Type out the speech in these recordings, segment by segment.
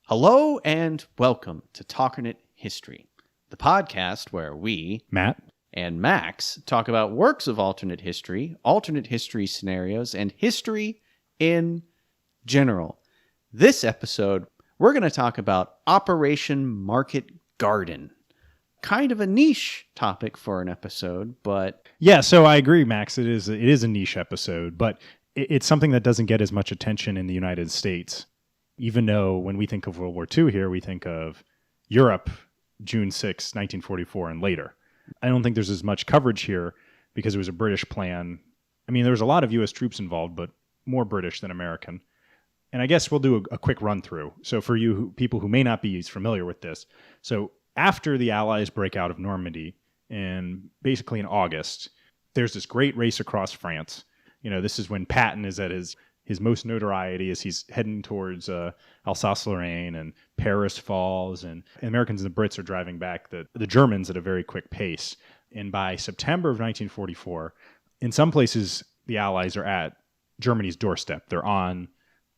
Hello and welcome to Talkernate History, the podcast where we, Matt and Max, talk about works of alternate history scenarios, and history in general. This episode, we're going to talk about Operation Market Garden. Kind of a niche topic for an episode, but... Yeah, so I agree, Max. It is a niche episode, but it's something that doesn't get as much attention in the United States. Even though when we think of World War II here, we think of Europe, June 6, 1944, and later. I don't think there's as much coverage here because it was a British plan. I mean, there was a lot of U.S. troops involved, but more British than American. And I guess we'll do a quick run through. So for people who may not be as familiar with this. So after the Allies break out of Normandy, and basically in August, there's this great race across France. You know, this is when Patton is at his most notoriety as he's heading towards Alsace-Lorraine, and Paris falls, and Americans and the Brits are driving back the Germans at a very quick pace. And by September of 1944, in some places, the Allies are at Germany's doorstep. They're on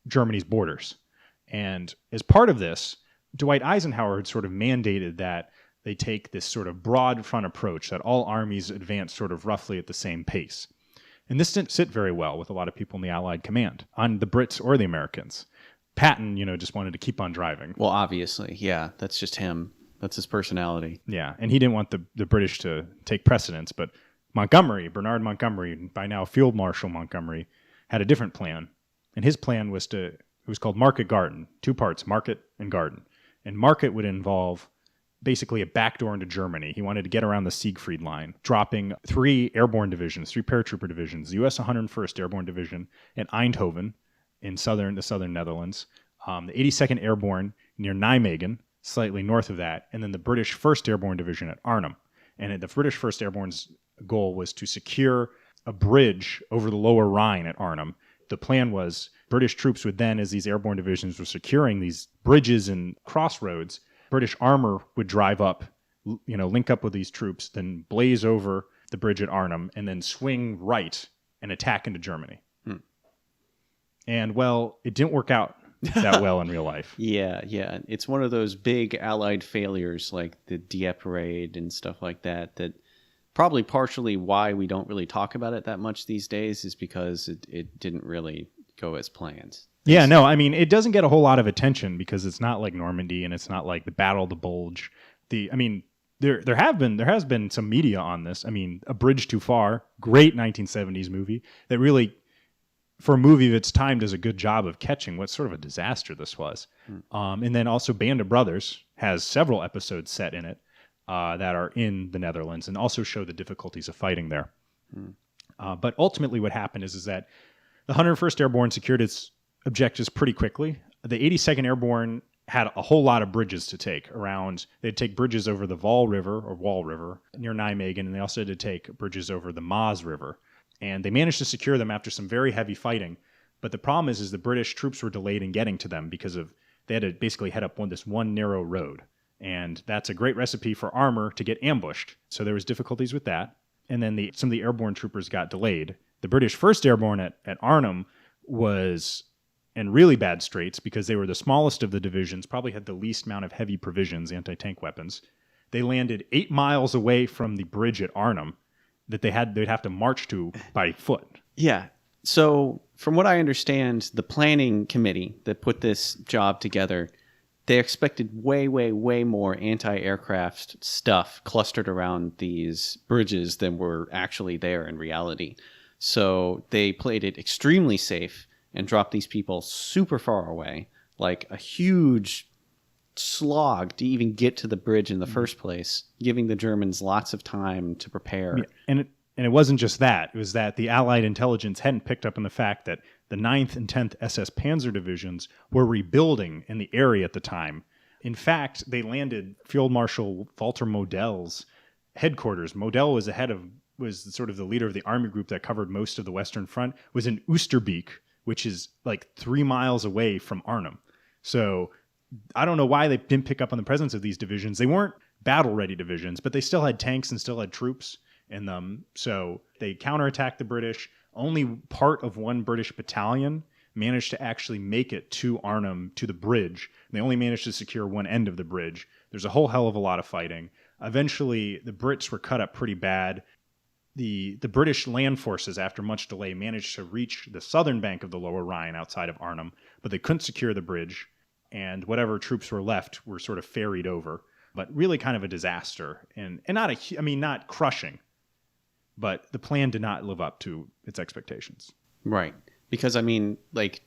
Germany's borders. And as part of this, Dwight Eisenhower had sort of mandated that they take this sort of broad front approach, that all armies advance sort of roughly at the same pace. And this didn't sit very well with a lot of people in the Allied command, on the Brits or the Americans. Patton, just wanted to keep on driving. Well, obviously, yeah, that's just him. That's his personality. Yeah, and he didn't want the British to take precedence, but Bernard Montgomery, by now Field Marshal Montgomery, had a different plan. And his plan was it was called Market Garden, two parts, Market and Garden. And Market would involve basically a backdoor into Germany. He wanted to get around the Siegfried Line, dropping three paratrooper divisions, the U.S. 101st Airborne Division at Eindhoven in the southern Netherlands, the 82nd Airborne near Nijmegen, slightly north of that, and then the British 1st Airborne Division at Arnhem. And the British 1st Airborne's goal was to secure a bridge over the lower Rhine at Arnhem. The plan was British troops would then, as these airborne divisions were securing these bridges and crossroads, British armor would drive up, link up with these troops, then blaze over the bridge at Arnhem, and then swing right and attack into Germany. And, well, it didn't work out that well in real life. Yeah. It's one of those big Allied failures like the Dieppe Parade and stuff like that probably partially why we don't really talk about it that much these days is because it didn't really go as planned. Yeah, no, I mean, it doesn't get a whole lot of attention because it's not like Normandy and it's not like the Battle of the Bulge. There has been some media on this. I mean, A Bridge Too Far, great 1970s movie that really, for a movie of its time, does a good job of catching what sort of a disaster this was. And then also Band of Brothers has several episodes set in it that are in the Netherlands and also show the difficulties of fighting there. But ultimately what happened is that the 101st Airborne secured its objectives pretty quickly. The 82nd Airborne had a whole lot of bridges to take around. They'd take bridges over the Wall River near Nijmegen, and they also had to take bridges over the Maas River. And they managed to secure them after some very heavy fighting. But the problem is the British troops were delayed in getting to them because they had to basically head up this one narrow road. And that's a great recipe for armor to get ambushed. So there was difficulties with that. And then some of the airborne troopers got delayed. The British 1st Airborne at Arnhem was in really bad straits because they were the smallest of the divisions, probably had the least amount of heavy provisions, anti-tank weapons. They landed 8 miles away from the bridge at Arnhem that they'd have to march to by foot. Yeah. So from what I understand, the planning committee that put this job together, they expected way, way, way more anti-aircraft stuff clustered around these bridges than were actually there in reality. So they played it extremely safe and dropped these people super far away, like a huge slog to even get to the bridge in the first place, giving the Germans lots of time to prepare. Yeah, and it wasn't just that. It was that the Allied intelligence hadn't picked up on the fact that the 9th and 10th SS Panzer divisions were rebuilding in the area at the time. In fact, they landed Field Marshal Walter Model's headquarters. Model was sort of the leader of the army group that covered most of the Western Front, was in Oosterbeek, which is like 3 miles away from Arnhem. So I don't know why they didn't pick up on the presence of these divisions. They weren't battle-ready divisions, but they still had tanks and still had troops in them. So they counterattacked the British. Only part of one British battalion managed to actually make it to Arnhem, to the bridge. They only managed to secure one end of the bridge. There's a whole hell of a lot of fighting. Eventually, the Brits were cut up pretty bad. The British land forces, after much delay, managed to reach the southern bank of the Lower Rhine outside of Arnhem, but they couldn't secure the bridge, and whatever troops were left were sort of ferried over. But really kind of a disaster, and not crushing, but the plan did not live up to its expectations. Right. Because,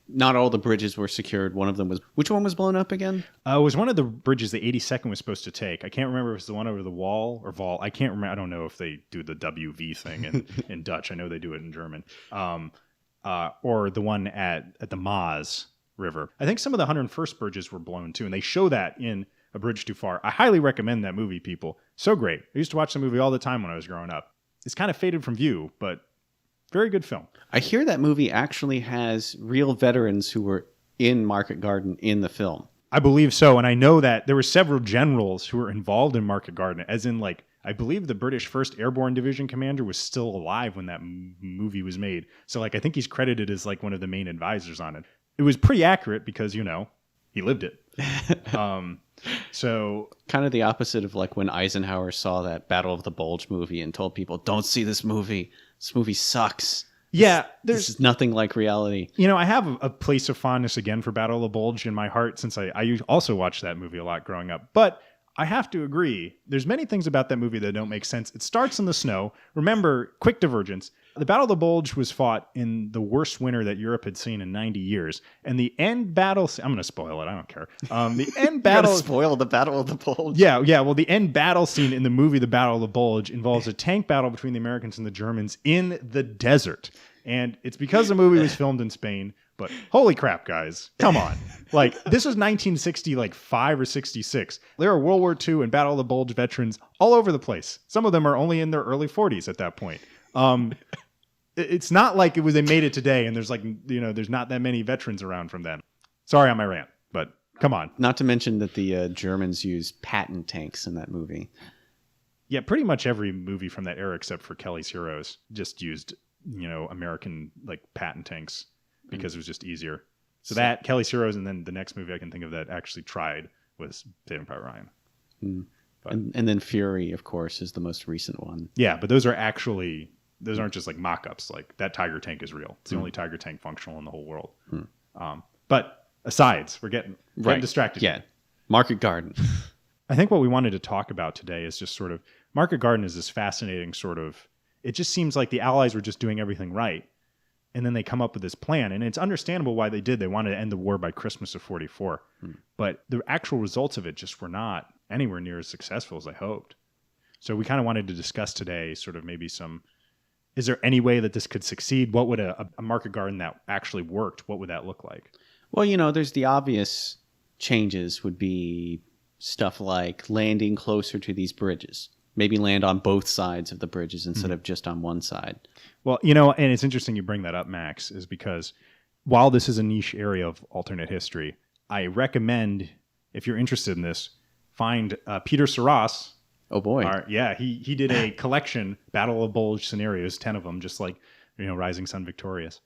not all the bridges were secured. One of them was... Which one was blown up again? It was one of the bridges the 82nd was supposed to take. I can't remember if it was the one over the wall or Vol. I can't remember. I don't know if they do the WV thing in Dutch. I know they do it in German. Or the one at the Maas River. I think some of the 101st bridges were blown too, and they show that in A Bridge Too Far. I highly recommend that movie, people. So great. I used to watch the movie all the time when I was growing up. It's kind of faded from view, but... very good film. I hear that movie actually has real veterans who were in Market Garden in the film. I believe so, and I know that there were several generals who were involved in Market Garden, as in, I believe the British 1st Airborne Division commander was still alive when that movie was made. So, I think he's credited as, one of the main advisors on it. It was pretty accurate because, he lived it. So kind of the opposite of when Eisenhower saw that Battle of the Bulge movie and told people, don't see this movie. This movie sucks. Yeah. This is nothing like reality. I have a place of fondness again for Battle of the Bulge in my heart since I also watched that movie a lot growing up. But I have to agree, there's many things about that movie that don't make sense. It starts in the snow. Remember, quick divergence. The Battle of the Bulge was fought in the worst winter that Europe had seen in 90 years. And the end battle... I'm going to spoil it. I don't care. The end battle... spoil the Battle of the Bulge? Yeah. Well, the end battle scene in the movie The Battle of the Bulge involves a tank battle between the Americans and the Germans in the desert. And it's because the movie was filmed in Spain. But holy crap, guys. Come on. This was 1965 or 66. There are World War II and Battle of the Bulge veterans all over the place. Some of them are only in their early 40s at that point. It's not like they made it today and there's there's not that many veterans around from then. Sorry on my rant, but come on. Not to mention that the Germans used Patton tanks in that movie. Yeah, pretty much every movie from that era except for Kelly's Heroes just used, American Patton tanks because it was just easier. So that, Kelly's Heroes, and then the next movie I can think of that actually tried was Saving Private Ryan. Mm. And then Fury, of course, is the most recent one. Yeah, but those aren't just mock-ups. That Tiger tank is real. It's the only Tiger tank functional in the whole world. But asides, we're getting distracted. Yeah, Market Garden. I think what we wanted to talk about today is just sort of, Market Garden is this fascinating sort of, it just seems like the Allies were just doing everything right. And then they come up with this plan. And it's understandable why they did. They wanted to end the war by Christmas of 44. But the actual results of it just were not anywhere near as successful as I hoped. So we kind of wanted to discuss today sort of maybe is there any way that this could succeed? What would a Market Garden that actually worked, what would that look like? Well, there's the obvious changes would be stuff like landing closer to these bridges. Maybe land on both sides of the bridges instead of just on one side. Well, and it's interesting you bring that up, Max, is because while this is a niche area of alternate history, I recommend, if you're interested in this, find Peter Saras. Oh, boy. He did a collection, Battle of Bulge scenarios, 10 of them, just like, Rising Sun Victorious.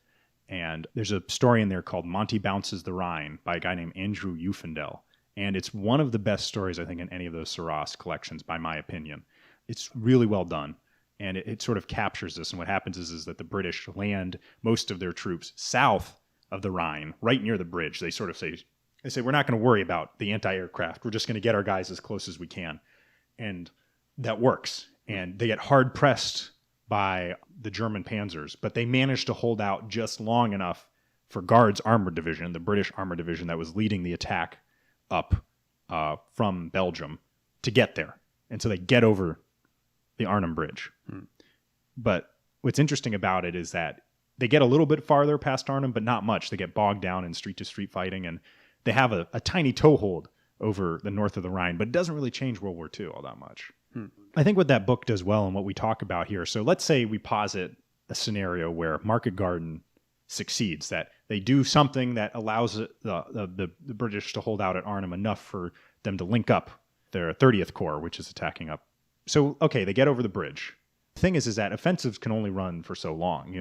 And there's a story in there called Monty Bounces the Rhine by a guy named Andrew Ufendel. And it's one of the best stories, I think, in any of those Saras collections, by my opinion. It's really well done. And it sort of captures this. And what happens is that the British land most of their troops south of the Rhine, right near the bridge. They sort of say, we're not going to worry about the anti-aircraft. We're just going to get our guys as close as we can. And that works. And they get hard pressed by the German panzers, but they managed to hold out just long enough for Guards Armored Division, the British Armored Division that was leading the attack up from Belgium, to get there. And so they get over the Arnhem Bridge. But what's interesting about it is that they get a little bit farther past Arnhem, but not much. They get bogged down in street-to-street fighting, and they have a tiny toehold over the north of the Rhine, but it doesn't really change World War II all that much. I think what that book does well and what we talk about here, so let's say we posit a scenario where Market Garden succeeds, that they do something that allows the British to hold out at Arnhem enough for them to link up their 30th Corps, which is attacking up. So, okay, they get over the bridge. The thing is that offensives can only run for so long,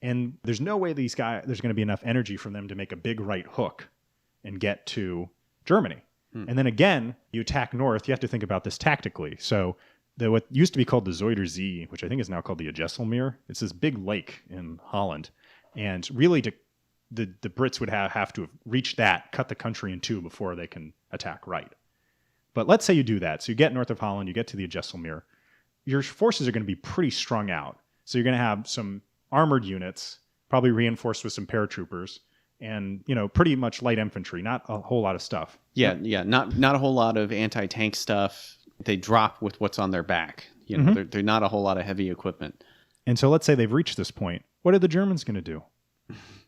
And there's no way there's going to be enough energy for them to make a big right hook and get to Germany. And then again, you attack north. You have to think about this tactically. So what used to be called the Zuider Zee, which I think is now called the Jesselmeer, it's this big lake in Holland. And really, the Brits would have to have reached that, cut the country in two before they can attack right. But let's say you do that. So you get north of Holland, you get to the Jesselmeer. Your forces are going to be pretty strung out. So you're going to have some armored units, probably reinforced with some paratroopers, and pretty much light infantry, not a whole lot of stuff. Yeah, not a whole lot of anti-tank stuff. They drop with what's on their back. They're not a whole lot of heavy equipment. And so let's say they've reached this point. What are the Germans going to do?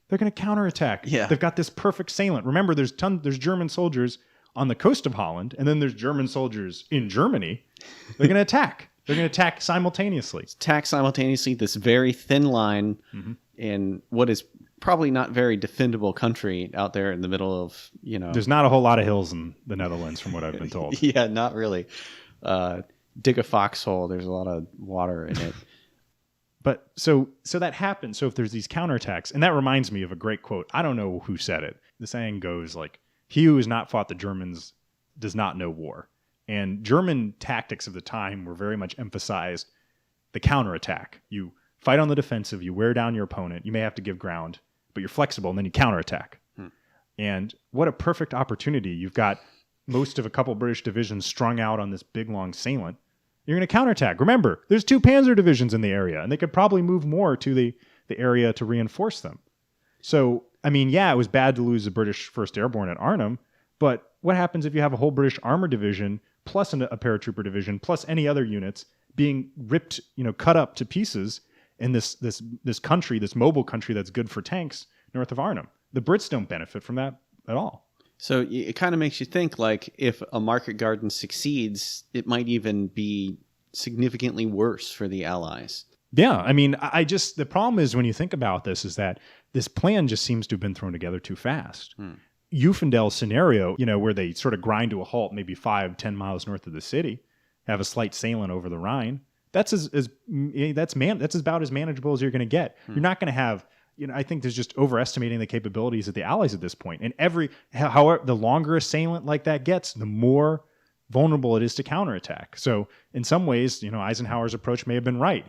They're going to counterattack. Yeah. They've got this perfect salient. Remember, there's German soldiers on the coast of Holland, and then there's German soldiers in Germany. They're going to attack. They're going to attack simultaneously. This very thin line in what is probably not very defendable country out there in the middle of, There's not a whole lot of hills in the Netherlands, from what I've been told. Yeah, not really. Dig a foxhole. There's a lot of water in it. But so that happens. So if there's these counterattacks, and that reminds me of a great quote. I don't know who said it. The saying goes like, "He who has not fought the Germans does not know war." And German tactics of the time were very much emphasized the counterattack. You fight on the defensive, you wear down your opponent, you may have to give ground, but you're flexible, and then you counterattack. And what a perfect opportunity. You've got most of a couple British divisions strung out on this big, long salient. You're going to counterattack. Remember, there's 2 panzer divisions in the area, and they could probably move more to the area to reinforce them. So, I mean, yeah, it was bad to lose the British 1st Airborne at Arnhem, but what happens if you have a whole British armored division, plus a paratrooper division, plus any other units being ripped, cut up to pieces in this country, this mobile country that's good for tanks north of Arnhem? The Brits don't benefit from that at all. So it kind of makes you think, like, if a market garden succeeds, it might even be significantly worse for the Allies. Yeah, I mean, the problem is when you think about this is that this plan just seems to have been thrown together too fast. Uffendel's scenario, where they sort of grind to a halt maybe 5-10 miles north of the city, have a slight salient over the Rhine, that's about as manageable as you're going to get. You're not going to have... I think there's just overestimating the capabilities of the Allies at this point. And however, the longer a salient like that gets, the more vulnerable it is to counterattack. So in some ways, Eisenhower's approach may have been right.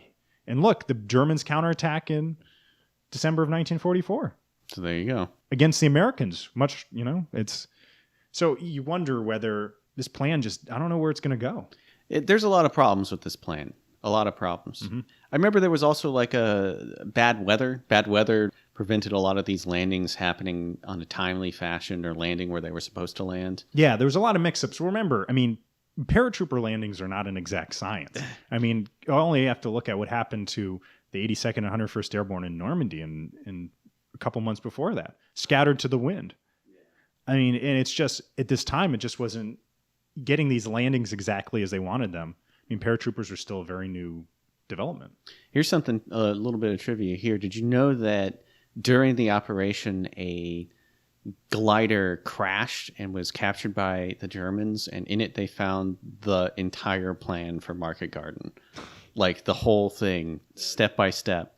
And look, the Germans counterattack in December of 1944. So there you go. Against the Americans. It's... So you wonder whether this plan I don't know where it's going to go. There's a lot of problems with this plan. A lot of problems. I remember there was also like a bad weather. Bad weather prevented a lot of these landings happening on a timely fashion or landing where they were supposed to land. Yeah, there was a lot of mix-ups. Remember, I mean, paratrooper landings are not an exact science. I mean, you only have to look at what happened to the 82nd and 101st Airborne in Normandy in a couple months before that, scattered to the wind. I mean, and it's just, at this time, it just wasn't getting these landings exactly as they wanted them. I mean, paratroopers are still a very new development. Here's something, a little bit of trivia here. Did you know that during the operation, a glider crashed and was captured by the Germans, and in it they found the entire plan for Market Garden? Like the whole thing, step by step.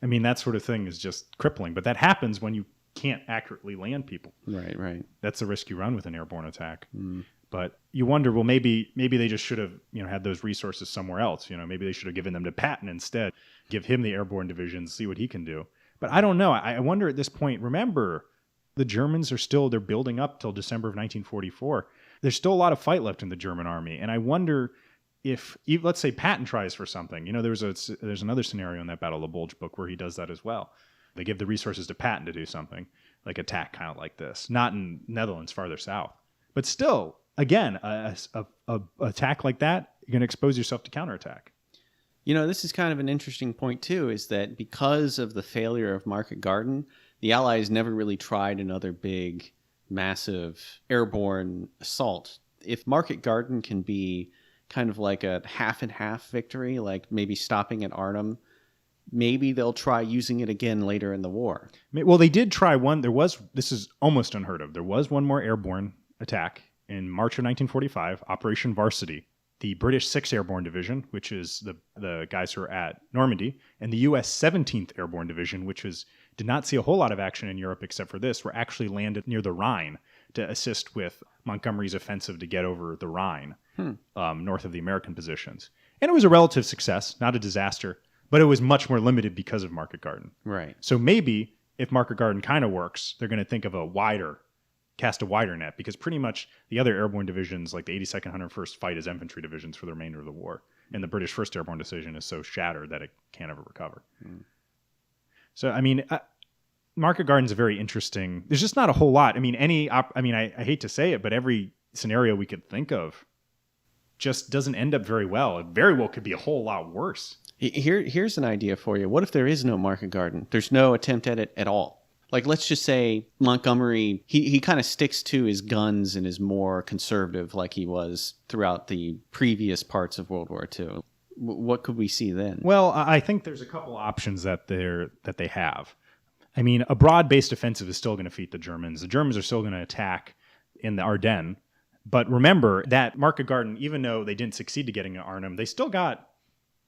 I mean, that sort of thing is just crippling, but that happens when you can't accurately land people. Right. That's the risk you run with an airborne attack. But you wonder, well, maybe they just should have, had those resources somewhere else. Maybe they should have given them to Patton instead. Give him the airborne divisions, see what he can do. But I don't know. I wonder at this point. Remember, the Germans they're building up till December of 1944. There's still a lot of fight left in the German army, and I wonder if, let's say, Patton tries for something. There's another scenario in that Battle of the Bulge book where he does that as well. They give the resources to Patton to do something, like attack kind of like this. Not in Netherlands, farther south, but still. Again, a attack like that, you're going to expose yourself to counterattack. This is kind of an interesting point, too, is that because of the failure of Market Garden, the Allies never really tried another big, massive airborne assault. If Market Garden can be kind of like a half-and-half victory, like maybe stopping at Arnhem, maybe they'll try using it again later in the war. Well, they did try one. This is almost unheard of. There was one more airborne attack in March of 1945, Operation Varsity. the British 6th Airborne Division, which is the guys who are at Normandy, and the U.S. 17th Airborne Division, which did not see a whole lot of action in Europe except for this, were actually landed near the Rhine to assist with Montgomery's offensive to get over the Rhine, north of the American positions. And it was a relative success, not a disaster, but it was much more limited because of Market Garden. Right. So maybe if Market Garden kind of works, they're going to think of cast a wider net, because pretty much the other airborne divisions, like the 82nd, 101st, fight as infantry divisions for the remainder of the war. And the British 1st Airborne Division is so shattered that it can't ever recover. So, I mean, Market Garden's a very interesting. There's just not a whole lot. I mean, I hate to say it, but every scenario we could think of just doesn't end up very well. It very well could be a whole lot worse. Here's an idea for you. What if there is no Market Garden? There's no attempt at it at all. Like, let's just say Montgomery, he kind of sticks to his guns and is more conservative like he was throughout the previous parts of World War II. What could we see then? Well, I think there's a couple options that they have. I mean, a broad-based offensive is still going to defeat the Germans. The Germans are still going to attack in the Ardennes. But remember that Market Garden, even though they didn't succeed to getting to Arnhem, they still got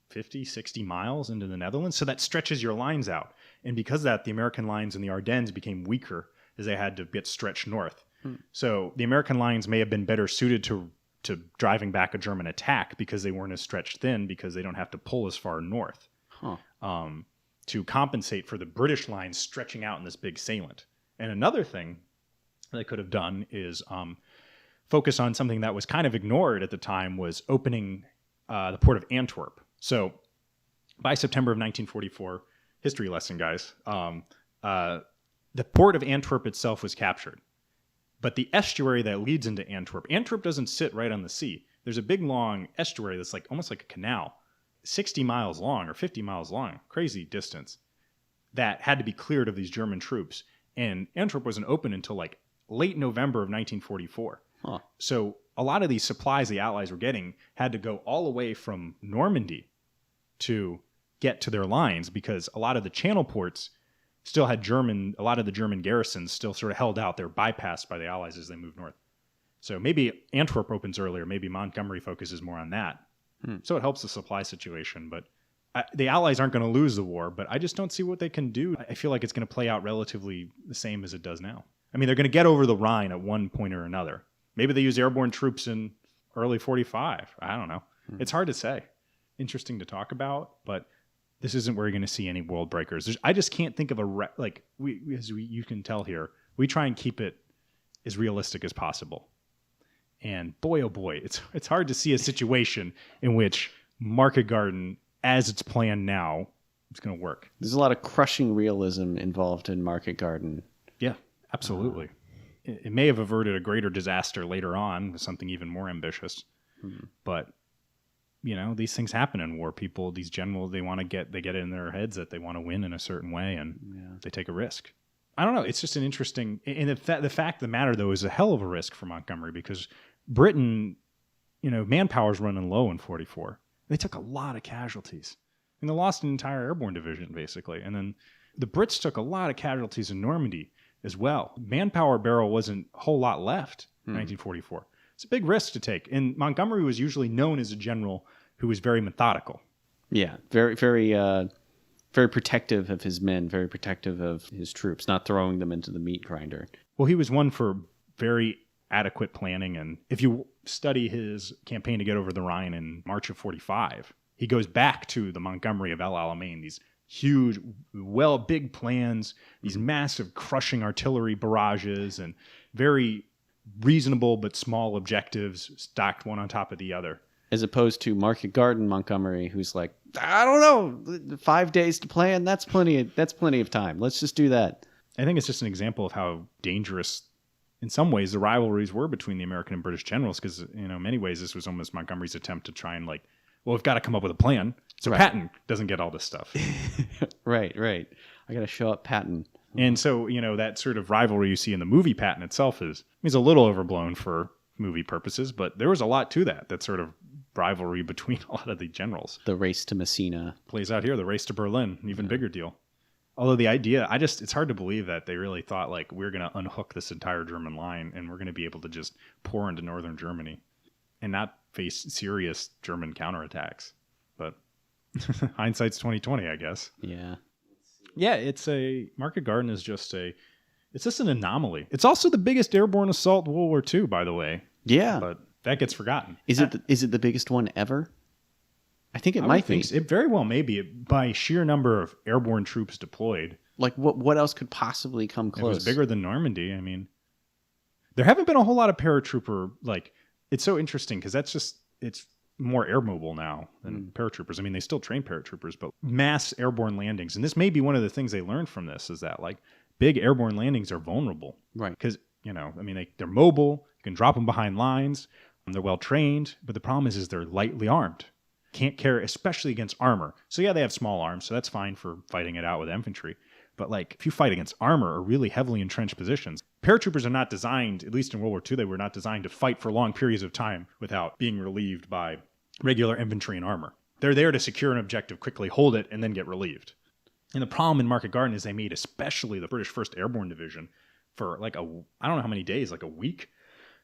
50, 60 miles into the Netherlands. So that stretches your lines out. And because of that, the American lines in the Ardennes became weaker as they had to get stretched north. So the American lines may have been better suited to driving back a German attack because they weren't as stretched thin, because they don't have to pull as far north to compensate for the British lines stretching out in this big salient. And another thing they could have done is focus on something that was kind of ignored at the time, was opening the port of Antwerp. So by September of 1944, history lesson, guys, the port of Antwerp itself was captured. But the estuary that leads into Antwerp doesn't sit right on the sea. There's a big, long estuary that's like almost like a canal, 60 miles long or 50 miles long, crazy distance, that had to be cleared of these German troops. And Antwerp wasn't open until like late November of 1944. So a lot of these supplies the Allies were getting had to go all the way from Normandy to get to their lines, because a lot of the channel ports still had a lot of the German garrisons still sort of held out. They're bypassed by the Allies as they move north. So maybe Antwerp opens earlier. Maybe Montgomery focuses more on that. So it helps the supply situation. But the Allies aren't going to lose the war, but I just don't see what they can do. I feel like it's going to play out relatively the same as it does now. I mean, they're going to get over the Rhine at one point or another. Maybe they use airborne troops in early 45. I don't know. It's hard to say. Interesting to talk about, but this isn't where you're going to see any world breakers. I just can't think of you can tell here, we try and keep it as realistic as possible. And boy, oh boy, it's hard to see a situation in which Market Garden, as it's planned now, is going to work. There's a lot of crushing realism involved in Market Garden. Yeah, absolutely. It may have averted a greater disaster later on with something even more ambitious. But you know, these things happen in war. People, these generals, they get it in their heads that they want to win in a certain way, and they take a risk. I don't know. It's just an interesting, and the fact of the matter, though, is a hell of a risk for Montgomery, because Britain, you know, manpower's running low in 44. They took a lot of casualties, and they lost an entire airborne division, basically. And then the Brits took a lot of casualties in Normandy as well. Manpower barrel wasn't a whole lot left in 1944. It's a big risk to take. And Montgomery was usually known as a general who was very methodical. Yeah, very, very, very protective of his men, very protective of his troops, not throwing them into the meat grinder. Well, he was one for very adequate planning. And if you study his campaign to get over the Rhine in March of 45, he goes back to the Montgomery of El Alamein, these huge, big plans, these massive crushing artillery barrages, and very reasonable but small objectives stacked one on top of the other. As opposed to Market Garden Montgomery, who's like, I don't know, 5 days to plan, that's plenty of time. Let's just do that. I think it's just an example of how dangerous, in some ways, the rivalries were between the American and British generals, because, you know, in many ways, this was almost Montgomery's attempt to try and, like, well, we've got to come up with a plan so Patton doesn't get all this stuff. Right. I got to show up Patton. And so, you know, that sort of rivalry you see in the movie Patton itself is a little overblown for movie purposes, but there was a lot to that sort of rivalry between a lot of the generals. The race to Messina. Plays out here, the race to Berlin, an even bigger deal. Although the idea, it's hard to believe that they really thought, like, we're going to unhook this entire German line and we're going to be able to just pour into northern Germany and not face serious German counterattacks. But hindsight's 2020, I guess. Yeah. Yeah, Market Garden is just an anomaly. It's also the biggest airborne assault in World War II, by the way. Yeah. But that gets forgotten. Is it the biggest one ever? I think it might be. It very well may be by sheer number of airborne troops deployed. Like what else could possibly come close? It was bigger than Normandy. I mean, there haven't been a whole lot of paratrooper, like, it's so interesting because it's more air mobile now than paratroopers. I mean, they still train paratroopers, but mass airborne landings. And this may be one of the things they learned from this is that, like, big airborne landings are vulnerable. Right. Because, they're mobile. You can drop them behind lines. They're well trained. But the problem is they're lightly armed. Can't carry, especially against armor. So yeah, they have small arms, so that's fine for fighting it out with infantry. But like, if you fight against armor or really heavily entrenched positions, paratroopers are not designed, at least in World War II, they were not designed to fight for long periods of time without being relieved by regular infantry and armor. They're there to secure an objective, quickly hold it, and then get relieved. And the problem in Market Garden is they made especially the British 1st Airborne Division for like I don't know how many days, like a week,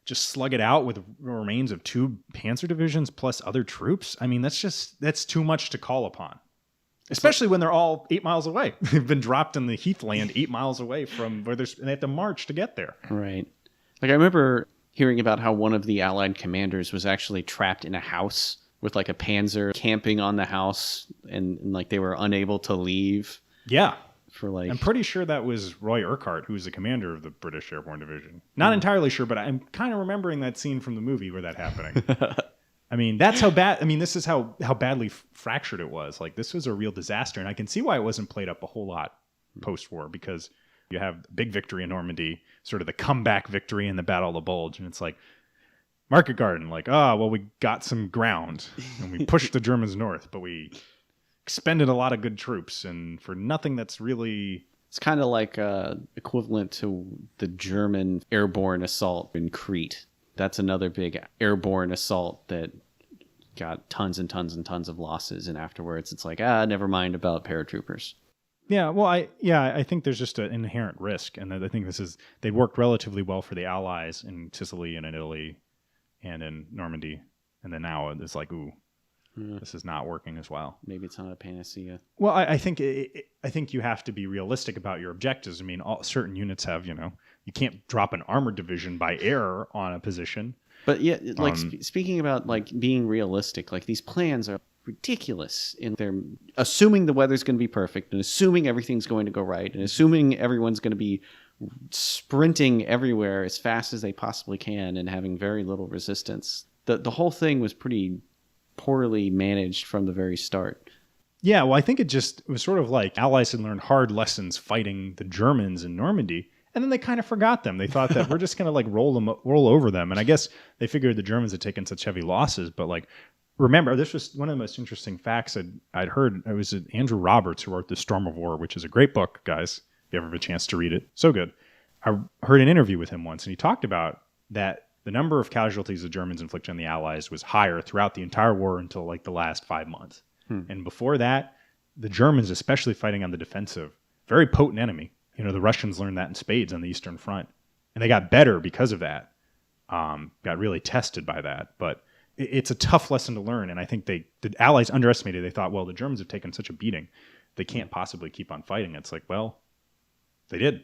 just slug it out with remains of 2 panzer divisions plus other troops. I mean, that's too much to call upon. Especially when they're all 8 miles away. They've been dropped in the heathland 8 miles away from where and they have to march to get there. Right. Like, I remember hearing about how one of the Allied commanders was actually trapped in a house with like a panzer camping on the house and like they were unable to leave. Yeah. For like, I'm pretty sure that was Roy Urquhart, who was the commander of the British Airborne Division. Not entirely sure, but I'm kind of remembering that scene from the movie where that happening. I mean, that's how bad. I mean, this is how badly fractured it was. Like, this was a real disaster, and I can see why it wasn't played up a whole lot post-war, because you have big victory in Normandy, sort of the comeback victory in the Battle of the Bulge, and it's like Market Garden, like, we got some ground and we pushed the Germans north, but we expended a lot of good troops, and for nothing that's really... It's kind of like equivalent to the German airborne assault in Crete. That's another big airborne assault that got tons and tons and tons of losses, and afterwards it's like, never mind about paratroopers. Yeah, well, I think there's just an inherent risk, and I think they worked relatively well for the Allies in Sicily and in Italy and in Normandy, and then now it's like, this is not working as well. Maybe it's not a panacea. Well, I think you have to be realistic about your objectives. I mean, certain units have, you can't drop an armored division by air on a position. But yeah, like speaking about like being realistic, like these plans are ridiculous in their assuming the weather's going to be perfect and assuming everything's going to go right and assuming everyone's going to be sprinting everywhere as fast as they possibly can and having very little resistance. The whole thing was pretty poorly managed from the very start. Yeah, well, I think it was sort of like Allies had learned hard lessons fighting the Germans in Normandy, and then they kind of forgot them. They thought that we're just going to like roll over them, and I guess they figured the Germans had taken such heavy losses. But like, remember, this was one of the most interesting facts I'd heard. It was Andrew Roberts who wrote The Storm of War, which is a great book, guys. If you ever have a chance to read it, so good. I heard an interview with him once, and he talked about that the number of casualties the Germans inflicted on the Allies was higher throughout the entire war until like the last 5 months. And before that, the Germans, especially fighting on the defensive, very potent enemy. The Russians learned that in spades on the Eastern Front. And they got better because of that. Got really tested by that. But it's a tough lesson to learn. And I think the Allies underestimated. They thought, well, the Germans have taken such a beating. They can't possibly keep on fighting. It's like, well, they did.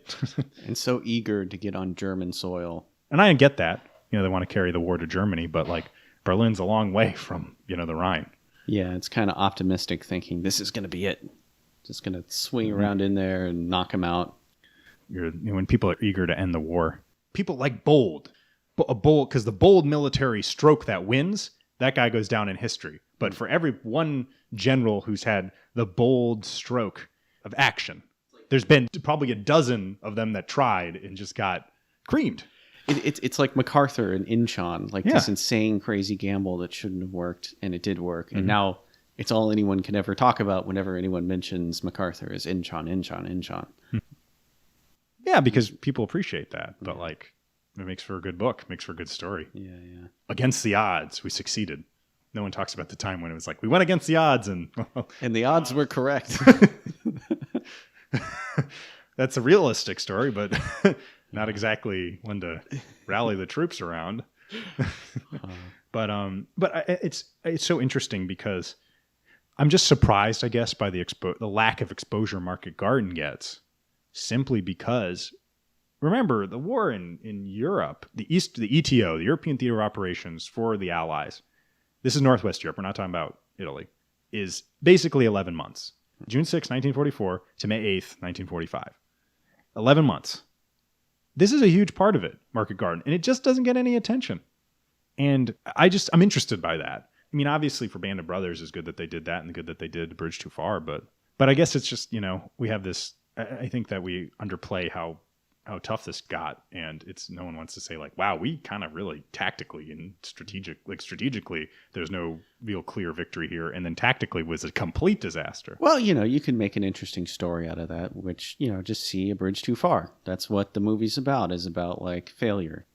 And so eager to get on German soil. And I get that. They want to carry the war to Germany, but like Berlin's a long way from, the Rhine. Yeah, it's kind of optimistic thinking this is going to be it. Just going to swing around in there and knock them out. When people are eager to end the war, people like bold, because the bold military stroke that wins, that guy goes down in history. But for every one general who's had the bold stroke of action, there's been probably a dozen of them that tried and just got creamed. It's like MacArthur and Inchon, like this insane, crazy gamble that shouldn't have worked, and it did work. And now it's all anyone can ever talk about whenever anyone mentions MacArthur is Inchon. Yeah, because people appreciate that. But like, it makes for a good book, makes for a good story. Yeah. Against the odds, we succeeded. No one talks about the time when it was like, we went against the odds and the odds were correct. That's a realistic story, but not exactly one to rally the troops around. It's so interesting because I'm just surprised, I guess, by the lack of exposure Market Garden gets, simply because, remember, the war in Europe, the ETO, the European Theater of Operations for the Allies, this is Northwest Europe, we're not talking about Italy, is basically 11 months. June 6, 1944 to May 8th, 1945. 11 months. This is a huge part of it, Market Garden, and it just doesn't get any attention. And I'm interested by that. I mean, obviously for Band of Brothers, it's good that they did that and good that they did Bridge Too Far, but I guess it's just, we have this, I think that we underplay how tough this got, and no one wants to say like, wow, we kind of really tactically and strategically, there's no real clear victory here, and then tactically was a complete disaster. Well, you can make an interesting story out of that, which, just see A Bridge Too Far. That's what the movie's about, is about like failure.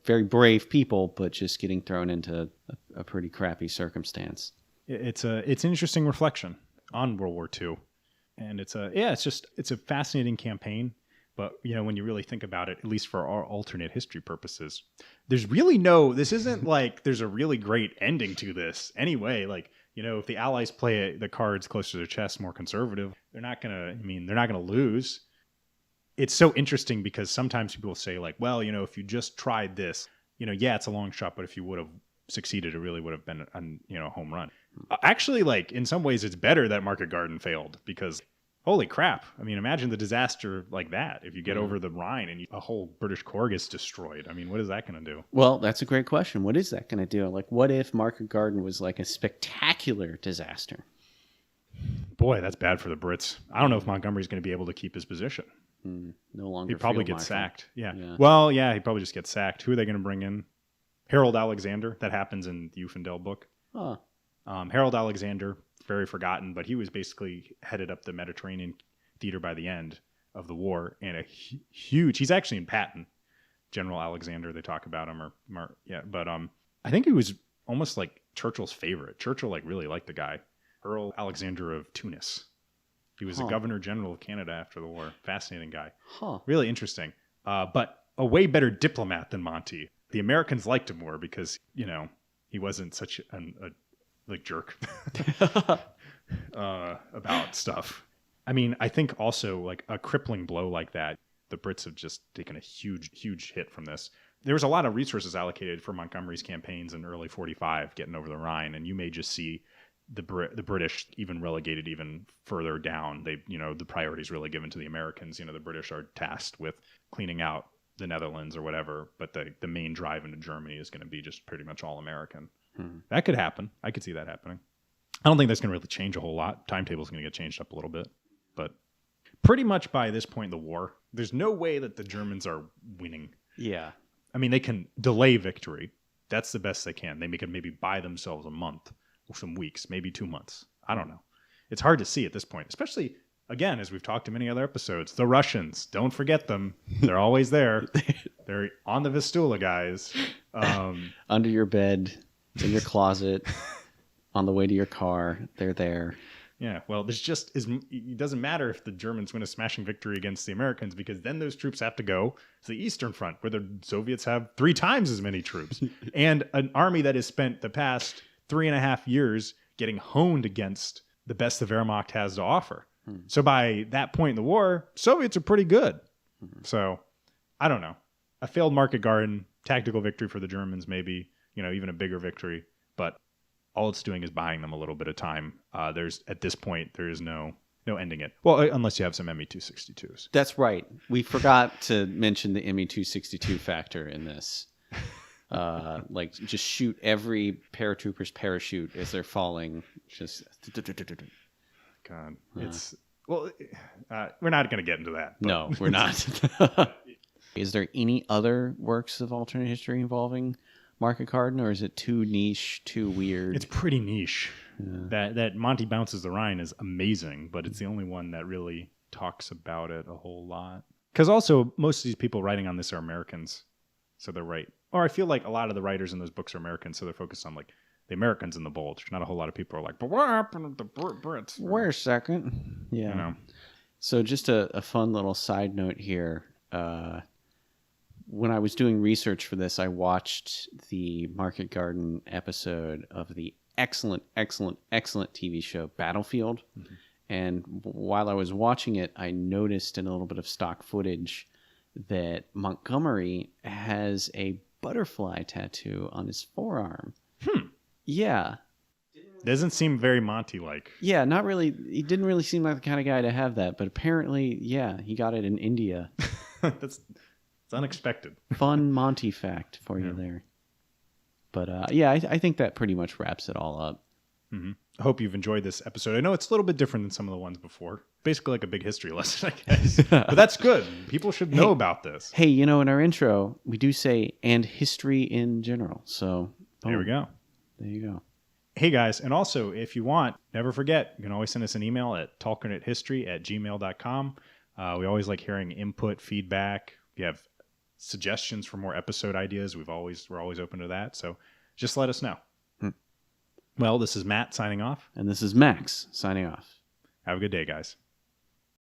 Very brave people, but just getting thrown into a pretty crappy circumstance. It's an interesting reflection on World War II, and it's a fascinating campaign. But when you really think about it, at least for our alternate history purposes, there's really this isn't like there's a really great ending to this anyway. Like, if the Allies play the cards close to their chest, more conservative, they're not gonna lose. It's so interesting because sometimes people say like, well, if you just tried this, it's a long shot, but if you would have succeeded, it really would have been a home run. Actually, like in some ways, it's better that Market Garden failed because holy crap. I mean, imagine the disaster like that. If you get over the Rhine and a whole British Corps gets destroyed. I mean, what is that going to do? Well, that's a great question. What is that going to do? Like, what if Market Garden was like a spectacular disaster? Boy, that's bad for the Brits. I don't know if Montgomery's going to be able to keep his position. No longer. He'd probably get sacked. Yeah. Well, yeah, he'd probably just get sacked. Who are they going to bring in? Harold Alexander. That happens in the Ufendale book. Huh. Harold Alexander, very forgotten, but he was basically headed up the Mediterranean theater by the end of the war, and a huge. He's actually in Patton, General Alexander. They talk about him, but I think he was almost like Churchill's favorite. Churchill really liked the guy, Earl Alexander of Tunis. He was the Governor General of Canada after the war. Fascinating guy. Really interesting. But a way better diplomat than Monty. The Americans liked him more because he wasn't such a jerk about stuff. I mean, I think also like a crippling blow like that, the Brits have just taken a huge hit from this. There was a lot of resources allocated for Montgomery's campaigns in early 45 getting over the Rhine, and you may just see the British even relegated even further down. They, the priorities really given to the Americans. The British are tasked with cleaning out the Netherlands or whatever, but the main drive into Germany is going to be just pretty much all American. That could happen. I could see that happening. I don't think that's going to really change a whole lot. Timetable's going to get changed up a little bit, but pretty much by this point in the war, there's no way that the Germans are winning. Yeah. I mean, they can delay victory. That's the best they can. They can maybe buy themselves a month or some weeks, maybe 2 months. I don't know. It's hard to see at this point, especially, again, as we've talked in many other episodes, the Russians. Don't forget them. They're always there. They're on the Vistula, guys. Under your bed, in your closet, on the way to your car. They're there. Yeah, well, it doesn't matter if the Germans win a smashing victory against the Americans, because then those troops have to go to the Eastern Front, where the Soviets have 3 times as many troops. And an army that has spent the past 3.5 years getting honed against the best the Wehrmacht has to offer. So by that point in the war, Soviets are pretty good. So, I don't know. A failed Market Garden, tactical victory for the Germans, maybe, even a bigger victory. But all it's doing is buying them a little bit of time. At this point, there is no ending it. Well, unless you have some ME-262s. That's right. We forgot to mention the ME-262 factor in this. Just shoot every paratrooper's parachute as they're falling. Just God, we're not going to get into that. No, we're not. Is there any other works of alternate history involving Market Garden, or is it too niche, too weird? It's pretty niche. Yeah. That Monty Bounces the Rhine is amazing, but it's the only one that really talks about it a whole lot. Because also, most of these people writing on this are Americans, so they're right. Or I feel like a lot of the writers in those books are Americans, so they're focused on the Americans in the Bulge. Not a whole lot of people are like, but what happened to the Brits? Wait a second. Yeah. So just a fun little side note here. when I was doing research for this, I watched the Market Garden episode of the excellent TV show Battlefield. Mm-hmm. And while I was watching it, I noticed in a little bit of stock footage that Montgomery has a butterfly tattoo on his forearm. Yeah. Doesn't seem very Monty-like. Yeah, not really. He didn't really seem like the kind of guy to have that, but apparently, yeah, he got it in India. It's unexpected. Fun Monty fact for you there. But yeah, I think that pretty much wraps it all up. Mm-hmm. I hope you've enjoyed this episode. I know it's a little bit different than some of the ones before. Basically like a big history lesson, I guess. But that's good. People should know about this. Hey, in our intro, we do say, and history in general. So boom. There we go. There you go. Hey, guys. And also, if you want, never forget, you can always send us an email at talkernatehistory@gmail.com. We always like hearing input, feedback. If you have suggestions for more episode ideas, we're always open to that. So just let us know. Well, this is Matt signing off. And this is Max signing off. Have a good day, guys.